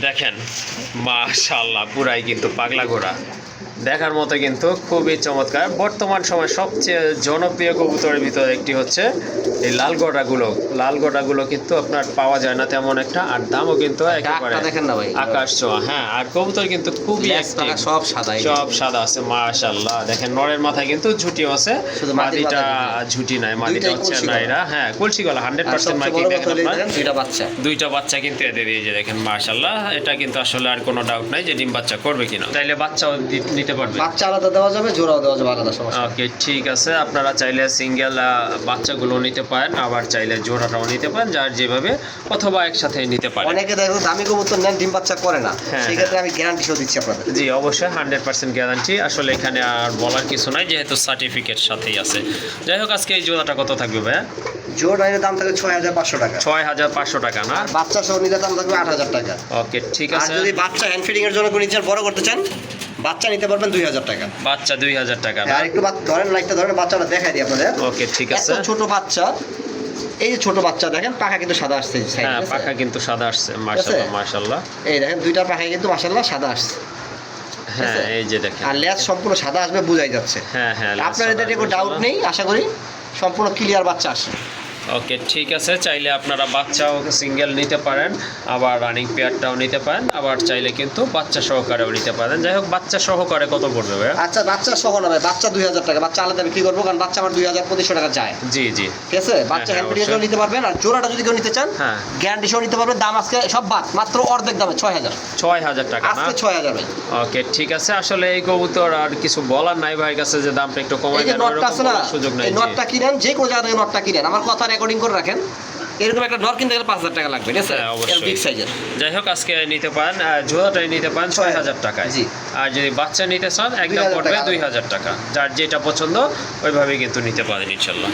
দেখেন মাশাআল্লাহ পুরাই কিন্তু পাগলা ঘোড়া দেখার মতো কিন্তু খুবই চমৎকার। বর্তমান সময় সবচেয়ে জনপ্রিয় কবুতরের ভিতরে একটি হচ্ছে এই লাল গড়াগুলো কিন্তু আপনার পাওয়া যায় না তেমন একটা, আর দামও কিন্তু একেবারে দেখেন না ভাই আকাশ ছোঁয়া। হ্যাঁ, আর কবুতর কিন্তু খুবই সব সাদা আছে মাশাআল্লাহ। দেখেন নরের মাথায় কিন্তু ঝুটি আছে, মাদিটা ঝুটি নাই, মাদিটা হচ্ছে না এরা। হ্যাঁ, কলসি গলা 100% মার্কিং। দেখেন আপনার দুইটা বাচ্চা কিন্তু এদের এই যে দেখেন মাশাআল্লাহ। এটা কিন্তু আসলে আর কোনো ডাউট নাই যে ডিম বাচ্চা করবে কিনা। তাইলে বাচ্চাও নিতে পারবে, বাচ্চা আলাদা দেওয়া যাবে, জোড়াও দেওয়া যাবে আলাদা, সমস্যা। ওকে ঠিক আছে। আপনারা চাইলে সিঙ্গেল বাচ্চাগুলো নিতে পারেন, আবার চাইলে জোড়াটাও নিতে পারেন, যার যেভাবে, অথবা একসাথে নিতে পারেন। অনেকে দেখো দামি কবুতর নেন ডিম বাচ্চা করে না, সেই ক্ষেত্রে আমি গ্যারান্টি সহ দিচ্ছি আপনাদের। জি অবশ্যই 100% গ্যারান্টি। আসলে এখানে আর বলার কিছু নাই যেহেতু সার্টিফিকেট সাথেই আছে। যাই হোক, আজকে এই জোড়াটা কত থাকবে ভাইয়া? জোড়ার দাম থাকবে 6500 টাকা। 6500 টাকা না? বাচ্চা সহ নিলে দাম থাকবে 8000 টাকা। ওকে ঠিক আর আছে। যদি বাচ্চা হ্যান্ড ফিডিং এর জন্য কোনো নিচে বড় করতে চান, বাচ্চা নিতে পারবেন 2000 টাকা। বাচ্চা 2000 টাকা না? আর একটু ধরেন, লাইটটা ধরেন, বাচ্চাটা দেখাই দিই আপনাদের। ওকে ঠিক আছে। এত ছোট বাচ্চা, এই যে ছোট বাচ্চা দেখেন, পাখা কিন্তু সাদা আসছে। হ্যাঁ, পাখা কিন্তু সাদা আসছে মাশাআল্লাহ মাশাআল্লাহ। এই দেখেন দুইটা পাখা কিন্তু মাশাআল্লাহ সাদা আসছে। হ্যাঁ এই যে দেখেন, আর লেজ সম্পূর্ণ সাদা আসবে, বোঝাই যাচ্ছে। হ্যাঁ হ্যাঁ, আপনার এতে কোনো ডাউট নেই, আশা করি সম্পূর্ণ ক্লিয়ার বাচ্চা আসে। ওকে ঠিক আছে। চাইলে আপনারা বাচ্চাও সিঙ্গেল নিতে পারেন, আবার রানিং পেয়ারটাও নিতে পারেন, আবার চাইলে কিন্তু বাচ্চা সহকারেও নিতে পারেন। যাই হোক, বাচ্চা সহকারে কত পড়বে ভাই? আচ্ছা, বাচ্চা সহ না ভাই, বাচ্চা 2000 টাকা। বাচ্চা আলাদা বিক্রি করবো, কারণ বাচ্চা আমার 2500 টাকা যায়। জি জি ঠিক আছে। বাচ্চা হ্যান্ড ফিডিং নিতে পারবেন, আর জোড়াটা যদি কেউ নিতে চান, হ্যাঁ গ্যারান্টি সহ নিতে পারবেন। দাম আজকে সব বাদ, মাত্র অর্ধেক দামে 6000 টাকা না? আজকে 6000 ভাই। ওকে ঠিক আছে। আসলে এই কবুতর আর কিছু বলার নাই ভাইয়ের কাছে যে দামটা একটু কমাই দেন, সুযোগ নাই। এই নটটা কিনেন, যে কোনো জায়গা থেকে নটটা কিনেন, আমার কথা রেকর্ডিং করে রাখেন। এরকম একটা নট কিনতে গেলে 5000 টাকা লাগবে, ঠিক আছে? বিগ সাইজের। যাই হোক, আজকে নিতে পারেন, জোড়াটাই নিতে পারেন 6000 টাকায়। জি। আর যদি বাচ্চা নিতে চান একদম পড়বে 2000 টাকা। যার যেটা পছন্দ ওইভাবে কিন্তু নিতে পারেন ইনশাল্লাহ।